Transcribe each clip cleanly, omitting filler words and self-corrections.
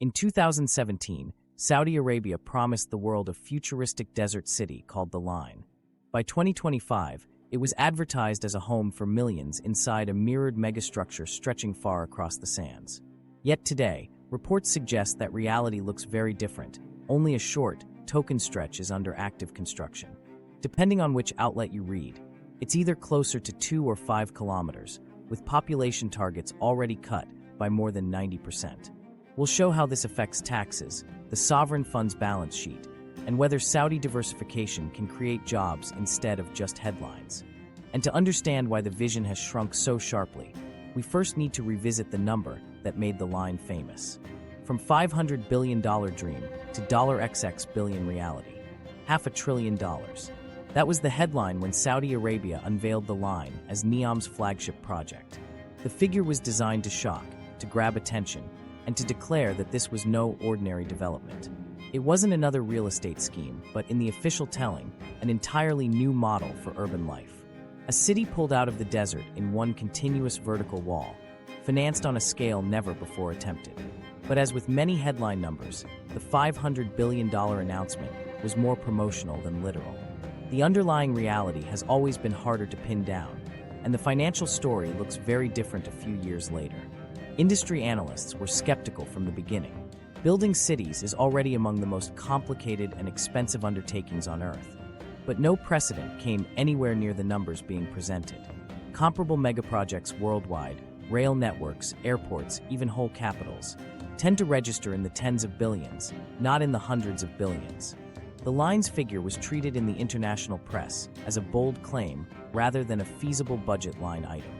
In 2017, Saudi Arabia promised the world a futuristic desert city called The Line. By 2025, it was advertised as a home for millions inside a mirrored megastructure stretching far across the sands. Yet today, reports suggest that reality looks very different. Only a short, token stretch is under active construction. Depending on which outlet you read, it's either closer to 2 or 5 kilometers, with population targets already cut by more than 90%. We'll show how this affects taxes, the sovereign fund's balance sheet, and whether Saudi diversification can create jobs instead of just headlines. And to understand why the vision has shrunk so sharply, we first need to revisit the number that made the line famous. From $500 billion dream to $XX billion reality, $500 billion. That was the headline when Saudi Arabia unveiled the line as NEOM's flagship project. The figure was designed to shock, to grab attention, and to declare that this was no ordinary development. It wasn't another real estate scheme, but in the official telling, an entirely new model for urban life. A city pulled out of the desert in one continuous vertical wall, financed on a scale never before attempted. But as with many headline numbers, the $500 billion announcement was more promotional than literal. The underlying reality has always been harder to pin down, and the financial story looks very different a few years later. Industry analysts were skeptical from the beginning. Building cities is already among the most complicated and expensive undertakings on Earth. But no precedent came anywhere near the numbers being presented. Comparable megaprojects worldwide, rail networks, airports, even whole capitals, tend to register in the tens of billions, not in the hundreds of billions. The line's figure was treated in the international press as a bold claim rather than a feasible budget line item.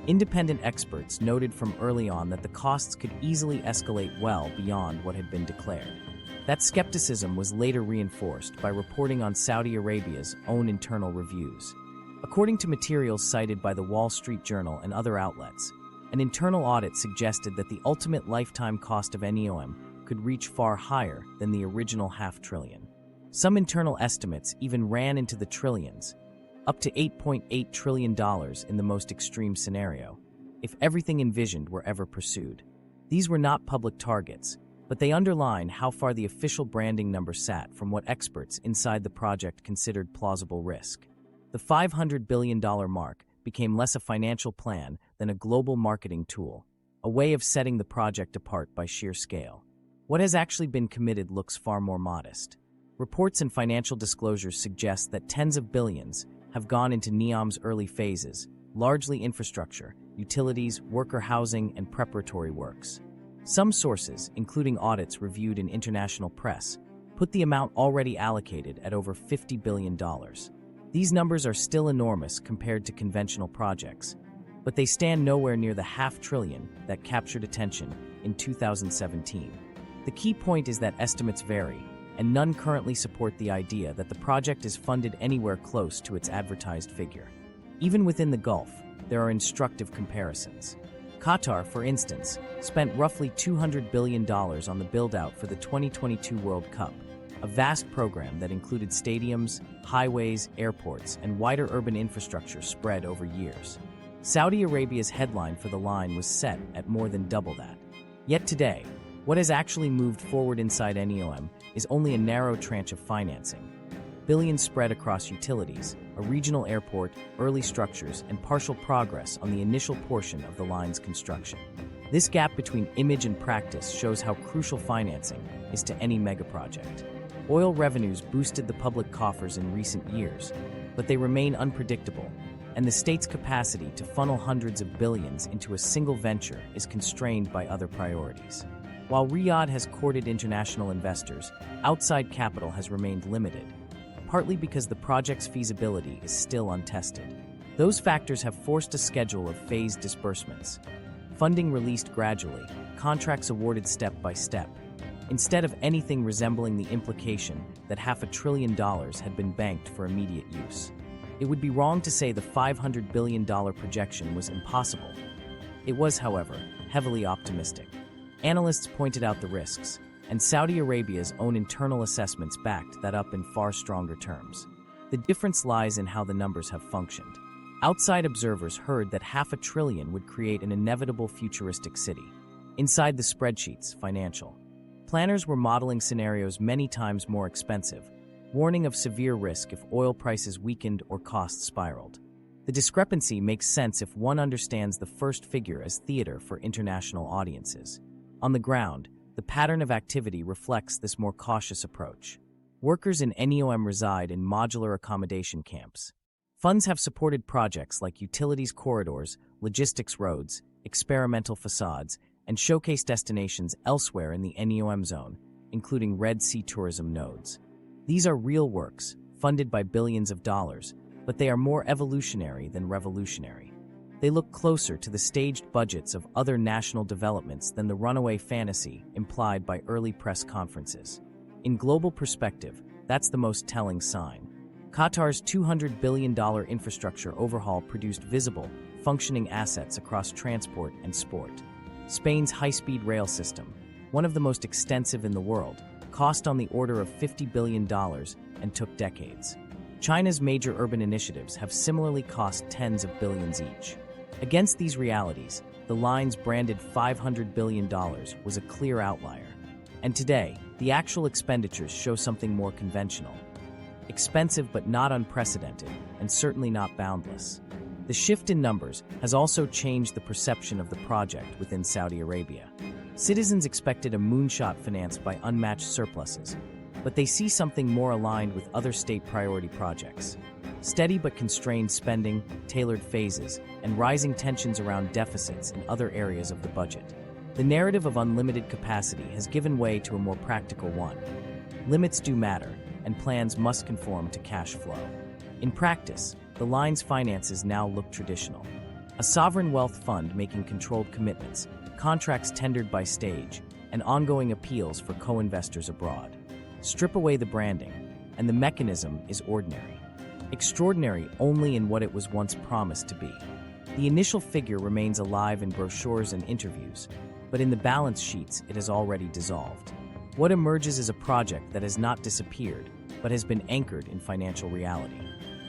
Independent experts noted from early on that the costs could easily escalate well beyond what had been declared. That skepticism was later reinforced by reporting on Saudi Arabia's own internal reviews. According to materials cited by the Wall Street Journal and other outlets, an internal audit suggested that the ultimate lifetime cost of NEOM could reach far higher than the original $500 billion. Some internal estimates even ran into the trillions, up to $8.8 trillion in the most extreme scenario, if everything envisioned were ever pursued. These were not public targets, but they underline how far the official branding number sat from what experts inside the project considered plausible risk. The $500 billion mark became less a financial plan than a global marketing tool, a way of setting the project apart by sheer scale. What has actually been committed looks far more modest. Reports and financial disclosures suggest that tens of billions have gone into NEOM's early phases, largely infrastructure, utilities, worker housing, and preparatory works. Some sources, including audits reviewed in international press, put the amount already allocated at over $50 billion. These numbers are still enormous compared to conventional projects, but they stand nowhere near the $500 billion that captured attention in 2017. The key point is that estimates vary, and none currently support the idea that the project is funded anywhere close to its advertised figure. Even within the Gulf, there are instructive comparisons. Qatar, for instance, spent roughly $200 billion on the build-out for the 2022 World Cup, a vast program that included stadiums, highways, airports, and wider urban infrastructure spread over years. Saudi Arabia's headline for the line was set at more than double that. Yet today, what has actually moved forward inside NEOM is only a narrow tranche of financing. Billions spread across utilities, a regional airport, early structures, and partial progress on the initial portion of the line's construction. This gap between image and practice shows how crucial financing is to any megaproject. Oil revenues boosted the public coffers in recent years, but they remain unpredictable, and the state's capacity to funnel hundreds of billions into a single venture is constrained by other priorities. While Riyadh has courted international investors, outside capital has remained limited, partly because the project's feasibility is still untested. Those factors have forced a schedule of phased disbursements, funding released gradually, contracts awarded step by step, instead of anything resembling the implication that $500 billion had been banked for immediate use. It would be wrong to say the $500 billion projection was impossible. It was, however, heavily optimistic. Analysts pointed out the risks, and Saudi Arabia's own internal assessments backed that up in far stronger terms. The difference lies in how the numbers have functioned. Outside observers heard that $500 billion would create an inevitable futuristic city. Inside the spreadsheets, financial. Planners were modeling scenarios many times more expensive, warning of severe risk if oil prices weakened or costs spiraled. The discrepancy makes sense if one understands the first figure as theater for international audiences. On the ground, the pattern of activity reflects this more cautious approach. Workers in NEOM reside in modular accommodation camps. Funds have supported projects like utilities corridors, logistics roads, experimental facades, and showcase destinations elsewhere in the NEOM zone, including Red Sea tourism nodes. These are real works, funded by billions of dollars, but they are more evolutionary than revolutionary. They look closer to the staged budgets of other national developments than the runaway fantasy implied by early press conferences. In global perspective, that's the most telling sign. Qatar's $200 billion infrastructure overhaul produced visible, functioning assets across transport and sport. Spain's high-speed rail system, one of the most extensive in the world, cost on the order of $50 billion and took decades. China's major urban initiatives have similarly cost tens of billions each. Against these realities, the line's branded $500 billion was a clear outlier. And today, the actual expenditures show something more conventional. Expensive but not unprecedented, and certainly not boundless. The shift in numbers has also changed the perception of the project within Saudi Arabia. Citizens expected a moonshot financed by unmatched surpluses, but they see something more aligned with other state priority projects. Steady but constrained spending, tailored phases, and rising tensions around deficits in other areas of the budget. The narrative of unlimited capacity has given way to a more practical one. Limits do matter, and plans must conform to cash flow. In practice, the line's finances now look traditional. A sovereign wealth fund making controlled commitments, contracts tendered by stage, and ongoing appeals for co-investors abroad. Strip away the branding, and the mechanism is ordinary. Extraordinary only in what it was once promised to be. The initial figure remains alive in brochures and interviews, but in the balance sheets it has already dissolved. What emerges is a project that has not disappeared, but has been anchored in financial reality.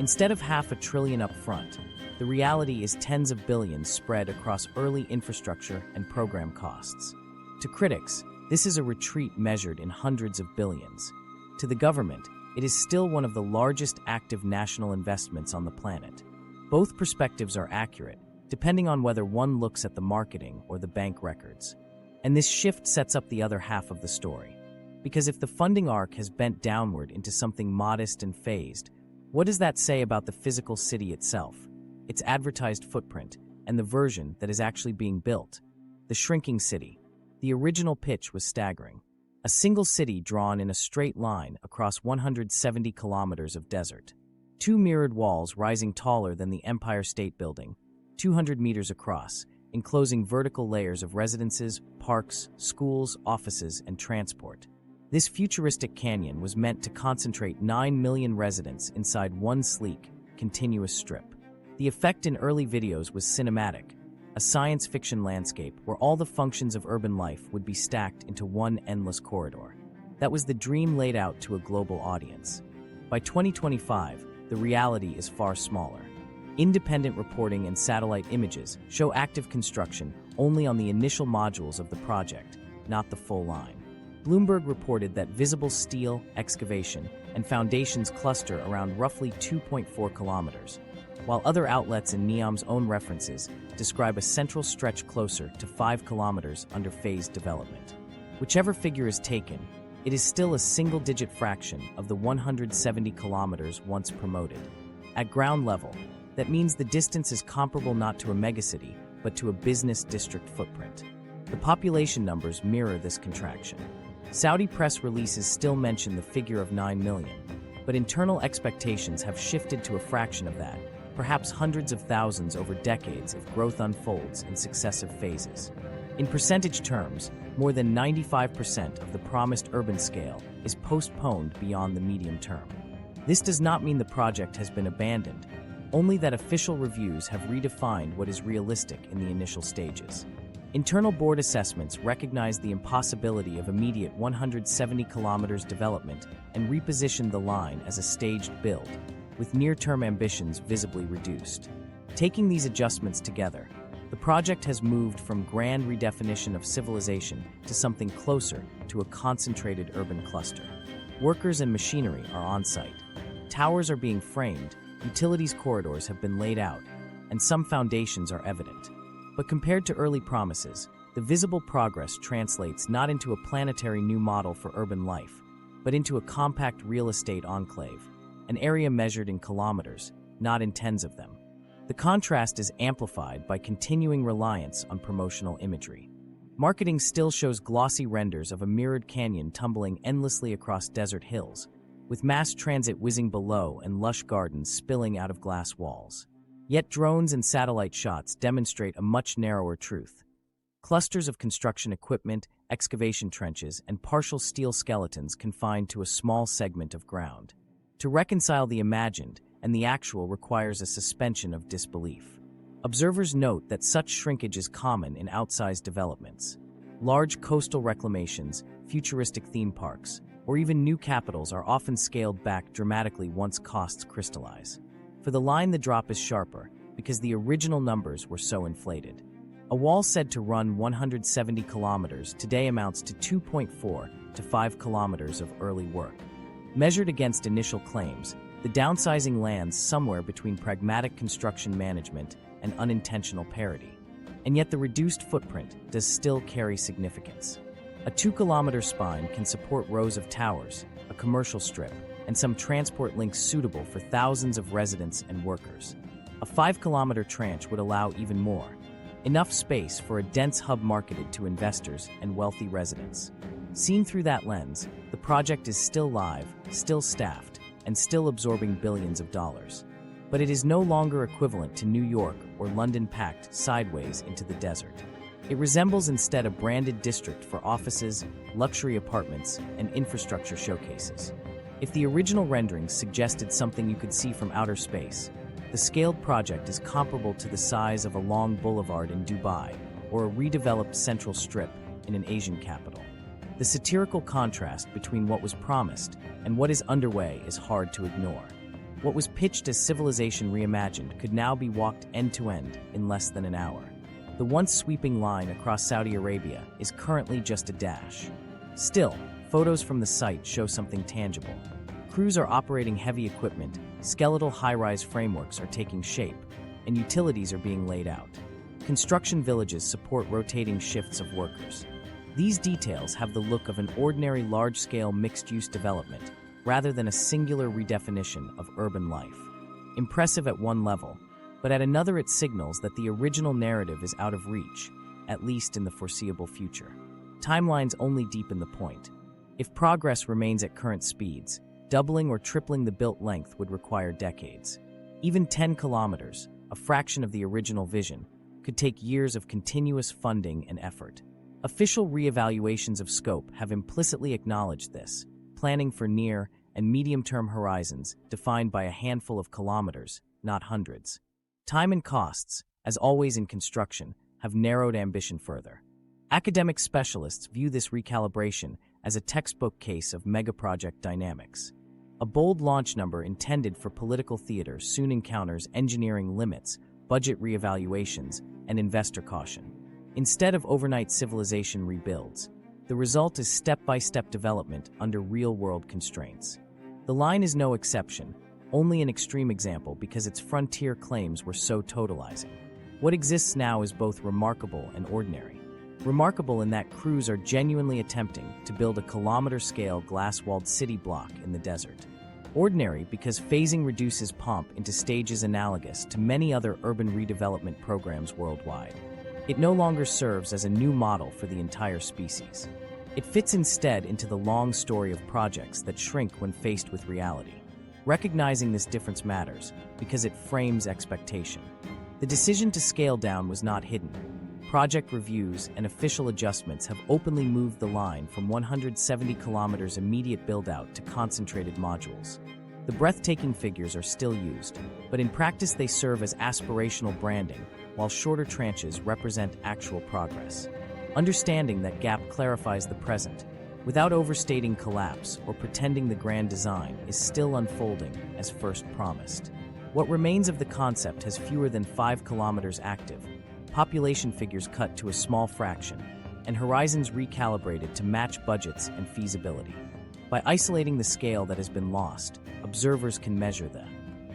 Instead of $500 billion up front, the reality is tens of billions spread across early infrastructure and program costs. To critics, this is a retreat measured in hundreds of billions. To the government, it is still one of the largest active national investments on the planet. Both perspectives are accurate, depending on whether one looks at the marketing or the bank records. And this shift sets up the other half of the story. Because if the funding arc has bent downward into something modest and phased, what does that say about the physical city itself, its advertised footprint, and the version that is actually being built? The shrinking city. The original pitch was staggering. A single city drawn in a straight line across 170 kilometers of desert. Two mirrored walls rising taller than the Empire State Building, 200 meters across, enclosing vertical layers of residences, parks, schools, offices, and transport. This futuristic canyon was meant to concentrate 9 million residents inside one sleek, continuous strip. The effect in early videos was cinematic, a science fiction landscape where all the functions of urban life would be stacked into one endless corridor. That was the dream laid out to a global audience. By 2025, the reality is far smaller. Independent reporting and satellite images show active construction only on the initial modules of the project, not the full line. Bloomberg reported that visible steel, excavation, and foundations cluster around roughly 2.4 kilometers, while other outlets in NEOM's own references describe a central stretch closer to 5 kilometers under phased development. Whichever figure is taken, it is still a single-digit fraction of the 170 kilometers once promoted. At ground level, that means the distance is comparable not to a megacity, but to a business district footprint. The population numbers mirror this contraction. Saudi press releases still mention the figure of 9 million, but internal expectations have shifted to a fraction of that, perhaps hundreds of thousands over decades if growth unfolds in successive phases. In percentage terms, more than 95% of the promised urban scale is postponed beyond the medium term. This does not mean the project has been abandoned, only that official reviews have redefined what is realistic in the initial stages. Internal board assessments recognize the impossibility of immediate 170 kilometers development and reposition the line as a staged build, with near-term ambitions visibly reduced. Taking these adjustments together, the project has moved from grand redefinition of civilization to something closer to a concentrated urban cluster. Workers and machinery are on site. Towers are being framed, utilities corridors have been laid out, and some foundations are evident. But compared to early promises, the visible progress translates not into a planetary new model for urban life, but into a compact real estate enclave, an area measured in kilometers, not in tens of them. The contrast is amplified by continuing reliance on promotional imagery. Marketing still shows glossy renders of a mirrored canyon tumbling endlessly across desert hills, with mass transit whizzing below and lush gardens spilling out of glass walls. Yet drones and satellite shots demonstrate a much narrower truth. Clusters of construction equipment, excavation trenches, and partial steel skeletons confined to a small segment of ground. To reconcile the imagined and the actual requires a suspension of disbelief. Observers note that such shrinkage is common in outsized developments. Large coastal reclamations, futuristic theme parks, or even new capitals are often scaled back dramatically once costs crystallize. For the line, the drop is sharper because the original numbers were so inflated. A wall said to run 170 kilometers today amounts to 2.4 to 5 kilometers of early work. Measured against initial claims, the downsizing lands somewhere between pragmatic construction management and unintentional parity. And yet the reduced footprint does still carry significance. A 2-kilometer spine can support rows of towers, a commercial strip, and some transport links suitable for thousands of residents and workers. A 5-kilometer tranche would allow even more. Enough space for a dense hub marketed to investors and wealthy residents. Seen through that lens, the project is still live, still staffed, and still absorbing billions of dollars. But it is no longer equivalent to New York or London packed sideways into the desert. It resembles instead a branded district for offices, luxury apartments, and infrastructure showcases. If the original renderings suggested something you could see from outer space, the scaled project is comparable to the size of a long boulevard in Dubai or a redeveloped central strip in an Asian capital. The satirical contrast between what was promised and what is underway is hard to ignore. What was pitched as civilization reimagined could now be walked end-to-end in less than an hour. The once sweeping line across Saudi Arabia is currently just a dash. Still, photos from the site show something tangible. Crews are operating heavy equipment, skeletal high-rise frameworks are taking shape, and utilities are being laid out. Construction villages support rotating shifts of workers. These details have the look of an ordinary large-scale mixed-use development, rather than a singular redefinition of urban life. Impressive at one level, but at another it signals that the original narrative is out of reach, at least in the foreseeable future. Timelines only deepen the point. If progress remains at current speeds, doubling or tripling the built length would require decades. Even 10 kilometers, a fraction of the original vision, could take years of continuous funding and effort. Official reevaluations of scope have implicitly acknowledged this, planning for near and medium-term horizons defined by a handful of kilometers, not hundreds. Time and costs, as always in construction, have narrowed ambition further. Academic specialists view this recalibration as a textbook case of megaproject dynamics. A bold launch number intended for political theater soon encounters engineering limits, budget reevaluations, and investor caution. Instead of overnight civilization rebuilds, the result is step-by-step development under real-world constraints. The line is no exception, only an extreme example because its frontier claims were so totalizing. What exists now is both remarkable and ordinary. Remarkable in that crews are genuinely attempting to build a kilometer-scale glass-walled city block in the desert. Ordinary because phasing reduces pomp into stages analogous to many other urban redevelopment programs worldwide. It no longer serves as a new model for the entire species. It fits instead into the long story of projects that shrink when faced with reality. Recognizing this difference matters because it frames expectation. The decision to scale down was not hidden. Project reviews and official adjustments have openly moved the line from 170 kilometers immediate build-out to concentrated modules. The breathtaking figures are still used, but in practice they serve as aspirational branding, while shorter tranches represent actual progress. Understanding that gap clarifies the present, without overstating collapse or pretending the grand design is still unfolding as first promised. What remains of the concept has fewer than 5 kilometers active, population figures cut to a small fraction, and horizons recalibrated to match budgets and feasibility. By isolating the scale that has been lost, observers can measure the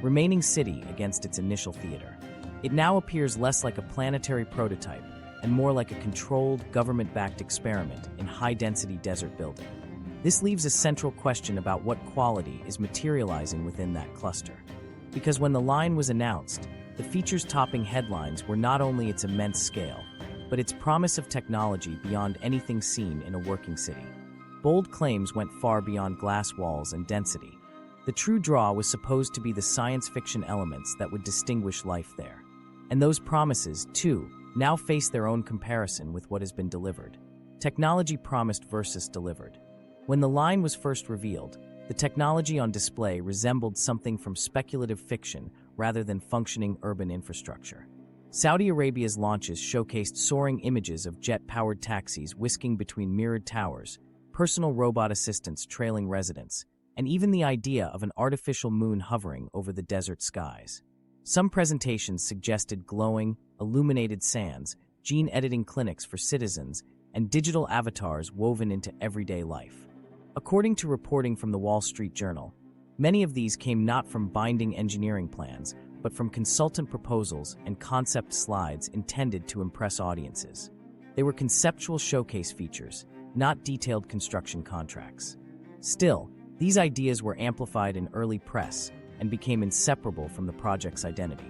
remaining city against its initial theater. It now appears less like a planetary prototype and more like a controlled, government-backed experiment in high-density desert building. This leaves a central question about what quality is materializing within that cluster. Because when the line was announced, the features topping headlines were not only its immense scale, but its promise of technology beyond anything seen in a working city. Bold claims went far beyond glass walls and density. The true draw was supposed to be the science fiction elements that would distinguish life there. And those promises, too, now face their own comparison with what has been delivered. Technology promised versus delivered. When the line was first revealed, the technology on display resembled something from speculative fiction rather than functioning urban infrastructure. Saudi Arabia's launches showcased soaring images of jet-powered taxis whisking between mirrored towers, personal robot assistants trailing residents, and even the idea of an artificial moon hovering over the desert skies. Some presentations suggested glowing, illuminated sands, gene-editing clinics for citizens, and digital avatars woven into everyday life. According to reporting from the Wall Street Journal, many of these came not from binding engineering plans, but from consultant proposals and concept slides intended to impress audiences. They were conceptual showcase features, not detailed construction contracts. Still, these ideas were amplified in early press and became inseparable from the project's identity.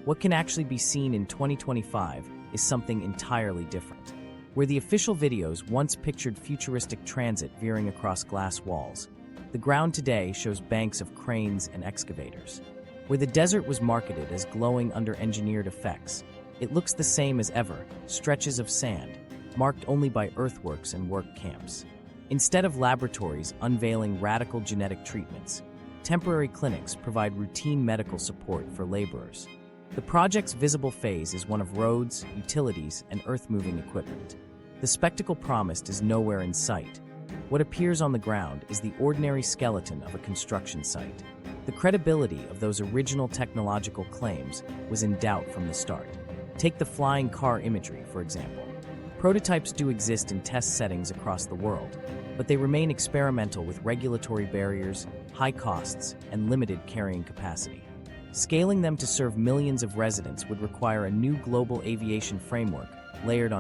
What can actually be seen in 2025 is something entirely different. Where the official videos once pictured futuristic transit veering across glass walls, the ground today shows banks of cranes and excavators. Where the desert was marketed as glowing under engineered effects, it looks the same as ever, stretches of sand, marked only by earthworks and work camps. Instead of laboratories unveiling radical genetic treatments, temporary clinics provide routine medical support for laborers. The project's visible phase is one of roads, utilities, and earth-moving equipment. The spectacle promised is nowhere in sight. What appears on the ground is the ordinary skeleton of a construction site. The credibility of those original technological claims was in doubt from the start. Take the flying car imagery, for example. Prototypes do exist in test settings across the world, but they remain experimental with regulatory barriers, high costs, and limited carrying capacity. Scaling them to serve millions of residents would require a new global aviation framework layered on